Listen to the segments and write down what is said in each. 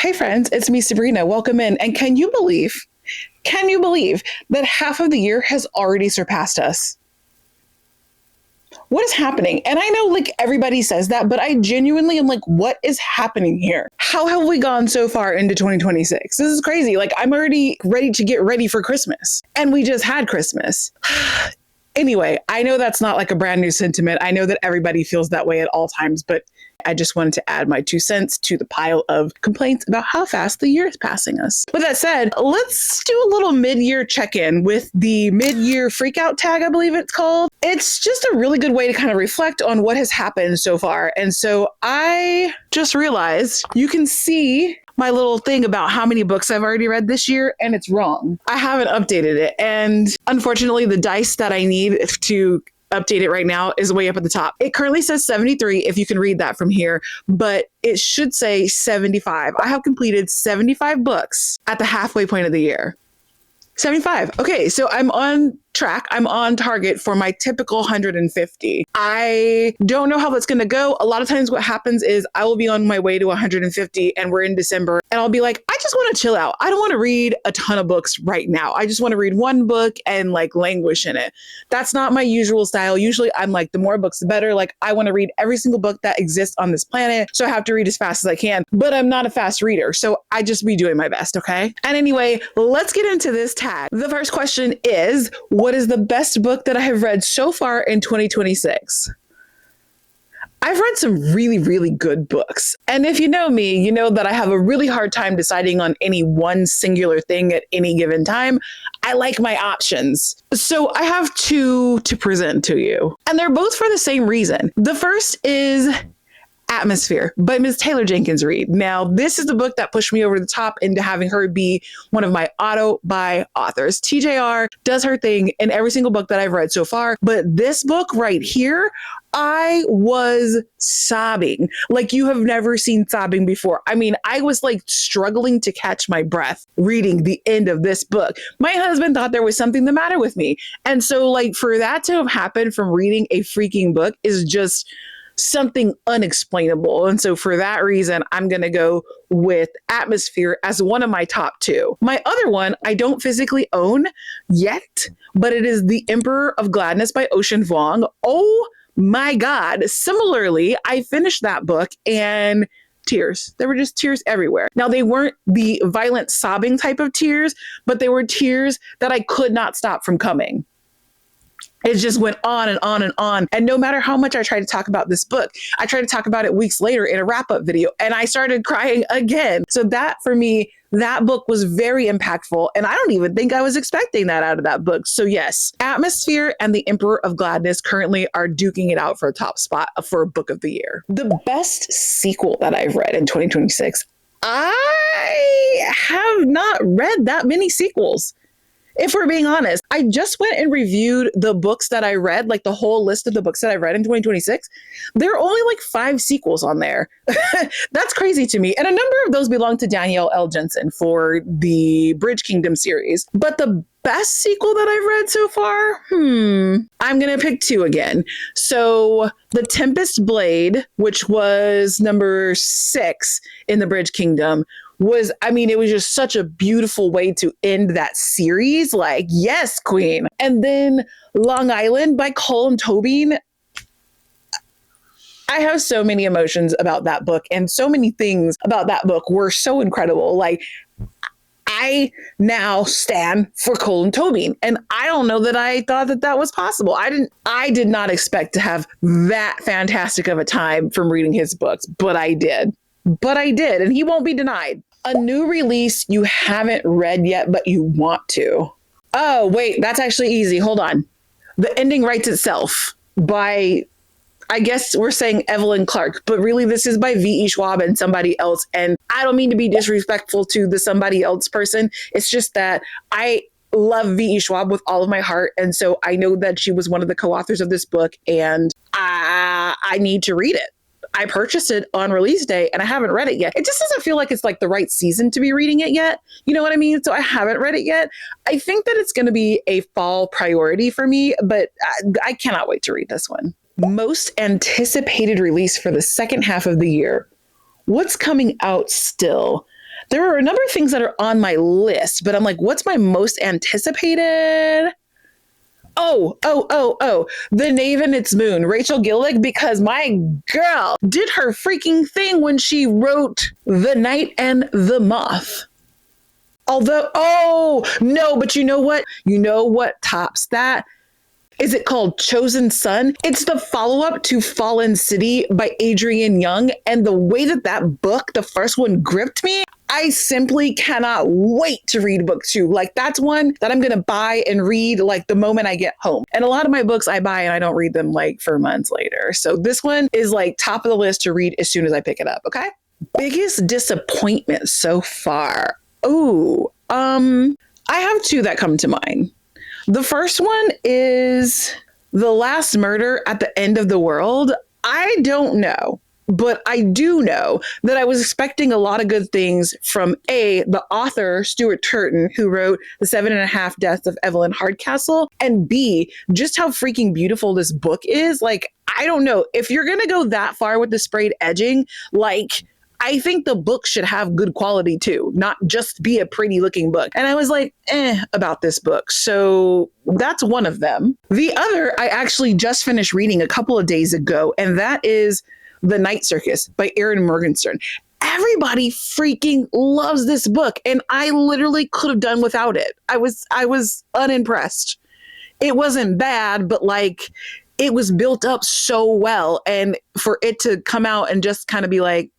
Hey friends, it's me, Sabrina. Welcome in. And can you believe that half of the year has already surpassed us? What is happening? And I know like everybody says that, but I genuinely am like, what is happening here? How have we gone so far into 2026? This is crazy. Like I'm already ready to get ready for Christmas. And we just had Christmas. Anyway, I know that's not like a brand new sentiment. I know that everybody feels that way at all times, but I just wanted to add my 2 cents to the pile of complaints about how fast the year is passing us. With that said, let's do a little mid-year check-in with the mid-year freakout tag, I believe it's called. It's just a really good way to kind of reflect on what has happened so far. And so I just realized you can see my little thing about how many books I've already read this year, and it's wrong. I haven't updated it. And unfortunately, the dice that I need to update it right now is way up at the top. It currently says 73, if you can read that from here, but it should say 75. I have completed 75 books at the halfway point of the year. 75. Okay, so I'm on track. I'm on target for my typical 150. I don't know how that's going to go. A lot of times what happens is I will be on my way to 150 and we're in December and I'll be like, I just want to chill out. I don't want to read a ton of books right now. I just want to read one book and like languish in it. That's not my usual style. Usually I'm like, the more books, the better. Like I want to read every single book that exists on this planet. So I have to read as fast as I can, but I'm not a fast reader. So I just be doing my best. Okay. And anyway, let's get into this tag. The first question is, what is the best book that I have read so far in 2026? I've read some really, really good books. And if you know me, you know that I have a really hard time deciding on any one singular thing at any given time. I like my options. So I have two to present to you. And they're both for the same reason. The first is Atmosphere by Ms. Taylor Jenkins Reid. Now, this is the book that pushed me over the top into having her be one of my auto-buy authors. TJR does her thing in every single book that I've read so far, but this book right here, I was sobbing like you have never seen sobbing before. I mean, I was like struggling to catch my breath reading the end of this book. My husband thought there was something the matter with me. And so like for that to have happened from reading a freaking book is just something unexplainable. And so for that reason, I'm going to go with Atmosphere as one of my top two. My other one, I don't physically own yet, but it is The Emperor of Gladness by Ocean Vuong. Oh my God. Similarly, I finished that book and tears. There were just tears everywhere. Now, they weren't the violent sobbing type of tears, but they were tears that I could not stop from coming. It just went on and on and on. And no matter how much I tried to talk about this book, I tried to talk about it weeks later in a wrap-up video, and I started crying again. So that, for me, that book was very impactful, and I don't even think I was expecting that out of that book. So yes, Atmosphere and The Emperor of Gladness currently are duking it out for a top spot for Book of the Year. The best sequel that I've read in 2026, I have not read that many sequels. If we're being honest, I just went and reviewed the books that I read, like the whole list of the books that I read in 2026. There are only like 5 sequels on there. That's crazy to me. And a number of those belong to Danielle L. Jensen for the Bridge Kingdom series. But the best sequel that I've read so far, I'm going to pick 2 again. So The Tempest Blade, which was number 6 in the Bridge Kingdom, it was just such a beautiful way to end that series. Like, yes, queen. And then Long Island by Colm Tobin. I have so many emotions about that book, and so many things about that book were so incredible. Like, I now stand for Colm Tobin, and I don't know that I thought that that was possible. I did not expect to have that fantastic of a time from reading his books, but I did. And he won't be denied. A new release you haven't read yet, but you want to. Oh, wait, that's actually easy. Hold on. The Ending Writes Itself by, I guess we're saying Evelyn Clark, but really this is by V.E. Schwab and somebody else. And I don't mean to be disrespectful to the somebody else person. It's just that I love V.E. Schwab with all of my heart. And so I know that she was one of the co-authors of this book, and I need to read it. I purchased it on release day and I haven't read it yet. It just doesn't feel like it's like the right season to be reading it yet. You know what I mean? So I haven't read it yet. I think that it's going to be a fall priority for me, but I cannot wait to read this one. Most anticipated release for the second half of the year. What's coming out still? There are a number of things that are on my list, but I'm like, what's my most anticipated? Oh, The Knave and Its Moon, Rachel Gillick, because my girl did her freaking thing when she wrote The Night and the Moth. Although, oh, no, but you know what? You know what tops that? Is it called Chosen Son? It's the follow-up to Fallen City by Adrienne Young. And the way that that book, the first one, gripped me, I simply cannot wait to read book 2. Like, that's one that I'm going to buy and read like the moment I get home. And a lot of my books I buy and I don't read them like for months later. So this one is like top of the list to read as soon as I pick it up. Okay. Biggest disappointment so far. Oh, I have 2 that come to mind. The first one is The Last Murder at the End of the World. I don't know, but I do know that I was expecting a lot of good things from the author, Stuart Turton, who wrote The 7.5 Deaths of Evelyn Hardcastle, and B, just how freaking beautiful this book is. Like, I don't know, if you're going to go that far with the sprayed edging, like, I think the book should have good quality too, not just be a pretty looking book. And I was like, about this book. So that's one of them. The other, I actually just finished reading a couple of days ago, and that is The Night Circus by Erin Morgenstern. Everybody freaking loves this book, and I literally could have done without it. I was unimpressed. It wasn't bad, but like, it was built up so well, and for it to come out and just kind of be like,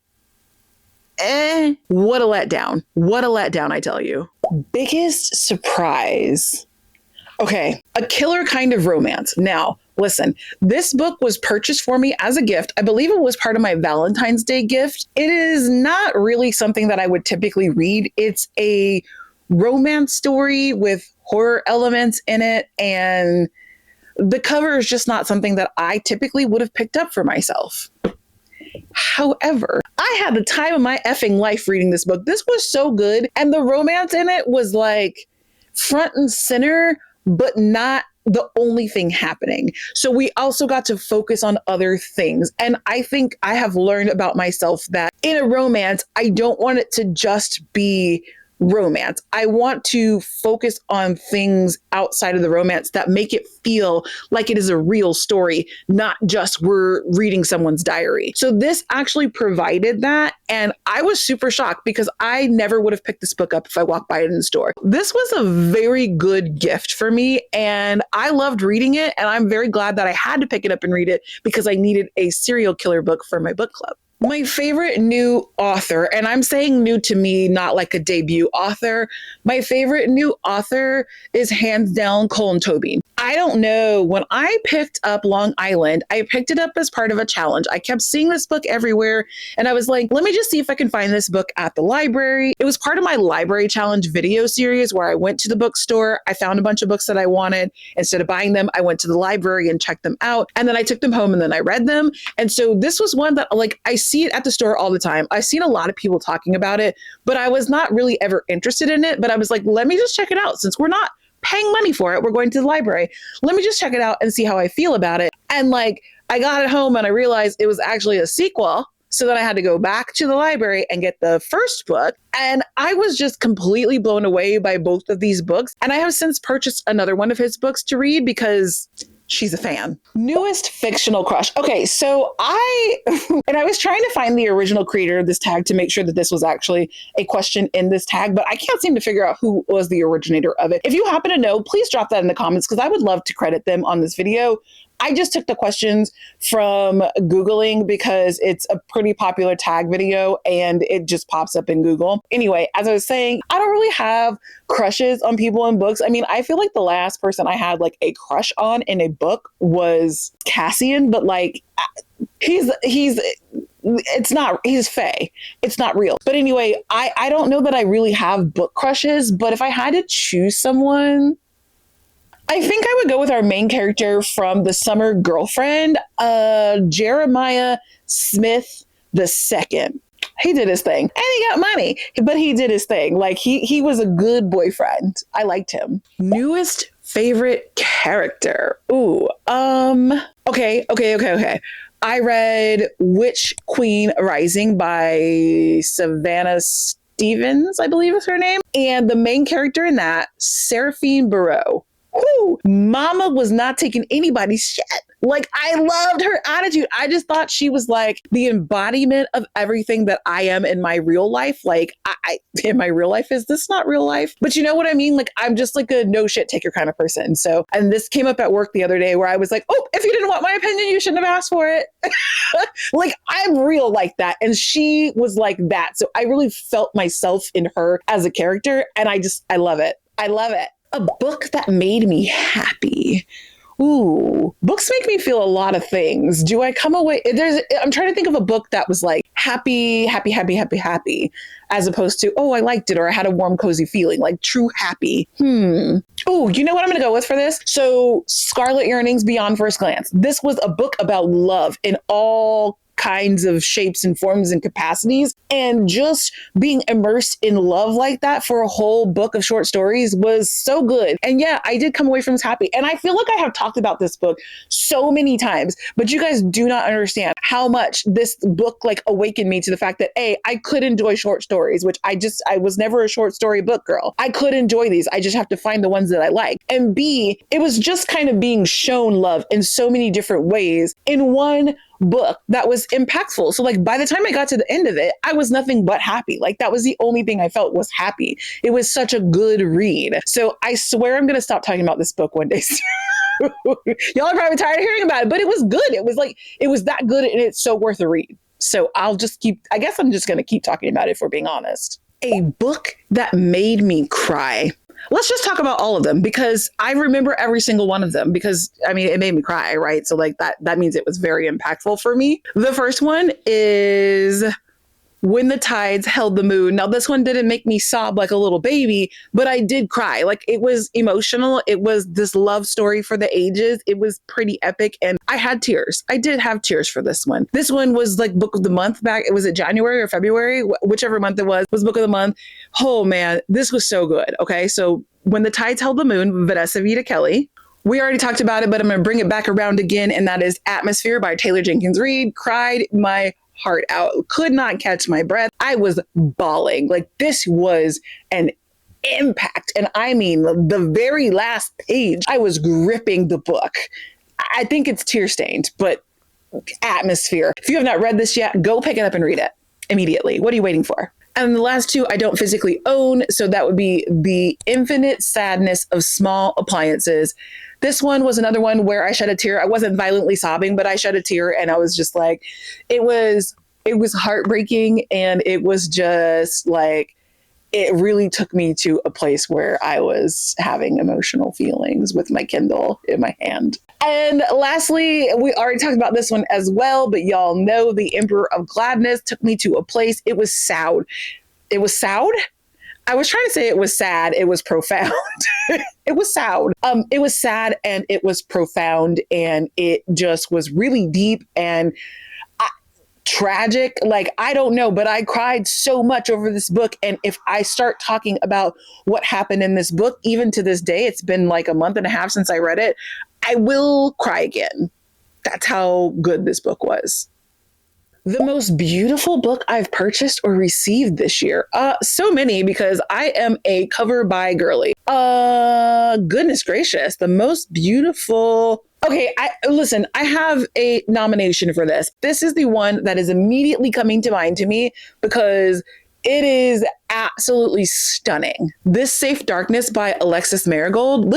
what a letdown. What a letdown, I tell you. Biggest surprise. Okay, A Killer Kind of Romance. Now, listen, this book was purchased for me as a gift. I believe it was part of my Valentine's Day gift. It is not really something that I would typically read. It's a romance story with horror elements in it, and the cover is just not something that I typically would have picked up for myself. However, I had the time of my effing life reading this book. This was so good. And the romance in it was like front and center, but not the only thing happening. So we also got to focus on other things. And I think I have learned about myself that in a romance, I don't want it to just be romance. I want to focus on things outside of the romance that make it feel like it is a real story, not just we're reading someone's diary. So this actually provided that. And I was super shocked because I never would have picked this book up if I walked by it in the store. This was a very good gift for me, and I loved reading it. And I'm very glad that I had to pick it up and read it because I needed a serial killer book for my book club. My favorite new author, and I'm saying new to me, not like a debut author. My favorite new author is hands down Colin Tobin. I don't know. When I picked up Long Island, I picked it up as part of a challenge. I kept seeing this book everywhere, and I was like, let me just see if I can find this book at the library. It was part of my library challenge video series where I went to the bookstore. I found a bunch of books that I wanted. Instead of buying them, I went to the library and checked them out, and then I took them home and then I read them. And so this was one that, like, I see it at the store all the time. I've seen a lot of people talking about it, but I was not really ever interested in it. But I was like, let me just check it out. Since we're not paying money for it, we're going to the library. Let me just check it out and see how I feel about it. And like, I got it home and I realized it was actually a sequel. So then I had to go back to the library and get the first book. And I was just completely blown away by both of these books. And I have since purchased another one of his books to read because she's a fan. Newest fictional crush. Okay, so I was trying to find the original creator of this tag to make sure that this was actually a question in this tag, but I can't seem to figure out who was the originator of it. If you happen to know, please drop that in the comments because I would love to credit them on this video. I just took the questions from Googling because it's a pretty popular tag video and it just pops up in Google. Anyway, as I was saying, I don't really have crushes on people in books. I mean, I feel like the last person I had like a crush on in a book was Cassian, but like he's fey. It's not real. But anyway, I don't know that I really have book crushes, but if I had to choose someone, I think I would go with our main character from The Summer Girlfriend, Jeremiah Smith II. He did his thing and he got money, but he did his thing. Like he was a good boyfriend. I liked him. Newest favorite character. Ooh, okay. I read Witch Queen Rising by Savannah Stevens, I believe is her name. And the main character in that, Seraphine Barreau. Whoo, mama was not taking anybody's shit. Like, I loved her attitude. I just thought she was like the embodiment of everything that I am in my real life. Like, I in my real life, is this not real life? But you know what I mean? Like, I'm just like a no shit taker kind of person. So, and this came up at work the other day where I was like, oh, if you didn't want my opinion, you shouldn't have asked for it. Like, I'm real like that. And she was like that. So I really felt myself in her as a character. And I love it. I love it. A book that made me happy. Ooh, books make me feel a lot of things. Do I come away? I'm trying to think of a book that was like happy, happy, happy, happy, happy, as opposed to, oh, I liked it or I had a warm, cozy feeling, like true happy. Oh, you know what I'm going to go with for this? So Scarlet Yearnings Beyond First Glance. This was a book about love in all kinds of shapes and forms and capacities, and just being immersed in love like that for a whole book of short stories was so good. And yeah, I did come away from this happy. And I feel like I have talked about this book so many times, but you guys do not understand how much this book like awakened me to the fact that A, I could enjoy short stories, which I was never a short story book girl. I could enjoy these. I just have to find the ones that I like. And B, it was just kind of being shown love in so many different ways in one book that was impactful. So like by the time I got to the end of it, I was nothing but happy. Like that was the only thing I felt was happy. It was such a good read. So I swear I'm going to stop talking about this book one day soon. Y'all are probably tired of hearing about it, but it was good. It was that good and it's so worth a read. So I guess I'm just going to keep talking about it if we're being honest. A book that made me cry. Let's just talk about all of them because I remember every single one of them because I mean, it made me cry, right? So like that means it was very impactful for me. The first one is When the Tides Held the Moon. Now this one didn't make me sob like a little baby, but I did cry. Like it was emotional. It was this love story for the ages. It was pretty epic and I had tears. I did have tears for this one. This one was like book of the month back. It was January or February, whichever month it was book of the month. Oh man, this was so good. Okay. So When the Tides Held the Moon, Vanessa Vita Kelly. We already talked about it, but I'm going to bring it back around again. And that is Atmosphere by Taylor Jenkins Reid. Cried my heart out, could not catch my breath. I was bawling. Like this was an impact. And I mean, the very last page, I was gripping the book. I think it's tear stained, but Atmosphere. If you have not read this yet, go pick it up and read it immediately. What are you waiting for? And the last two I don't physically own. So that would be The Infinite Sadness of Small Appliances. This one was another one where I shed a tear. I wasn't violently sobbing, but I shed a tear and I was just like, it was heartbreaking. And it was just like, it really took me to a place where I was having emotional feelings with my Kindle in my hand. And lastly, we already talked about this one as well, but y'all know The Emperor of Gladness took me to a place. It was sad. It was sad? I was trying to say it was sad. It was profound. It was sad. It was sad and it was profound and it just was really deep and tragic. Like, I don't know, but I cried so much over this book. And if I start talking about what happened in this book, even to this day, it's been like a month and a half since I read it, I will cry again. That's how good this book was. The most beautiful book I've purchased or received this year. So many because I am a cover buy girly. Goodness gracious. The most beautiful. Okay, listen, I have a nomination for this. This is the one that is immediately coming to mind to me because it is absolutely stunning. This Safe Darkness by Alexis Marigold.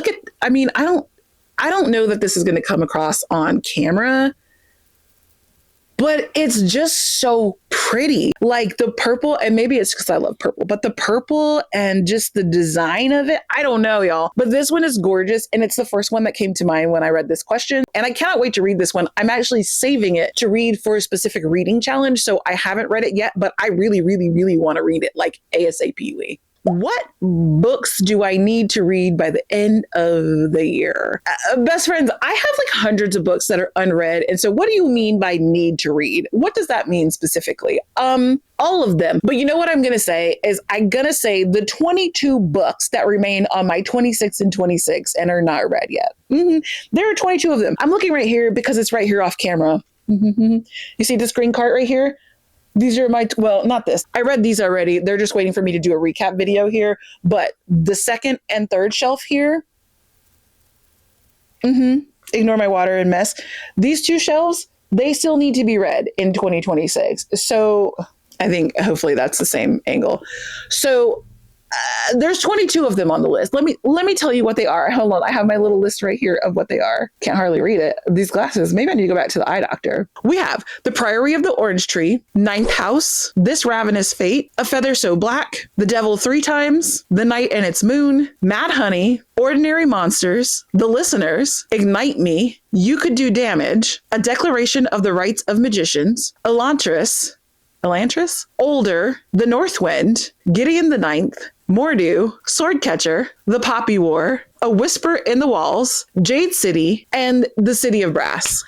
I don't know that this is going to come across on camera, but it's just so pretty. Like the purple, and maybe it's because I love purple, but the purple and just the design of it, I don't know, y'all. But this one is gorgeous, and it's the first one that came to mind when I read this question. And I cannot wait to read this one. I'm actually saving it to read for a specific reading challenge, so I haven't read it yet, but I really, really, really want to read it, like ASAP. What books do I need to read by the end of the year? Best friends, I have like hundreds of books that are unread. And so what do you mean by need to read? What does that mean specifically? All of them. But you know what I'm going to say is I'm going to say the 22 books that remain on my 26 and 26 and are not read yet. There are 22 of them. I'm looking right here because it's right here off camera. You see this green cart right here? These are my, well, not this. I read these already. They're just waiting for me to do a recap video here. But the second and third shelf here, ignore my water and mess. These two shelves, they still need to be read in 2026. So I think hopefully that's the same angle. So there's 22 of them on the list. Let me tell you what they are. Hold on. I have my little list right here of what they are. Can't hardly read it. These glasses. Maybe I need to go back to the eye doctor. We have The Priory of the Orange Tree, Ninth House, This Ravenous Fate, A Feather So Black, The Devil Three Times, The Night and Its Moon, Mad Honey, Ordinary Monsters, The Listeners, Ignite Me, You Could Do Damage, A Declaration of the Rights of Magicians, Elantris, Older, The North Wind, Gideon the Ninth, Mordu, Swordcatcher, The Poppy War, A Whisper in the Walls, Jade City, and The City of Brass.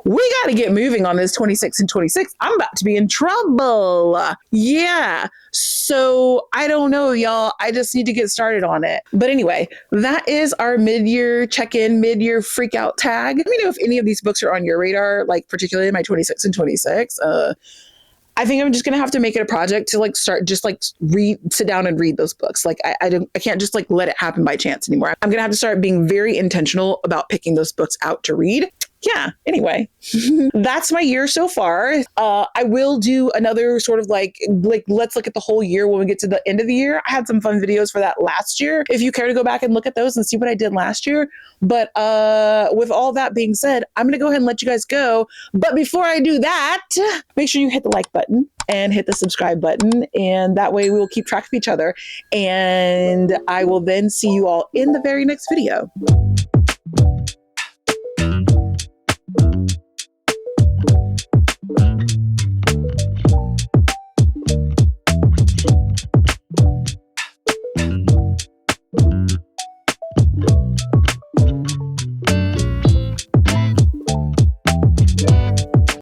We got to get moving on this 26 and 26. I'm about to be in trouble. Yeah. So I don't know, y'all. I just need to get started on it. But anyway, that is our mid-year check-in, mid-year freak out tag. Let me know if any of these books are on your radar, like particularly my 26 and 26. I think I'm just going to have to make it a project to like start just like sit down and read those books. Like I can't just like let it happen by chance anymore. I'm going to have to start being very intentional about picking those books out to read. Yeah, anyway, that's my year so far. I will do another sort of like let's look at the whole year when we get to the end of the year. I had some fun videos for that last year. If you care to go back and look at those and see what I did last year. But with all that being said, I'm going to go ahead and let you guys go. But before I do that, make sure you hit the like button and hit the subscribe button. And that way we will keep track of each other. And I will then see you all in the very next video.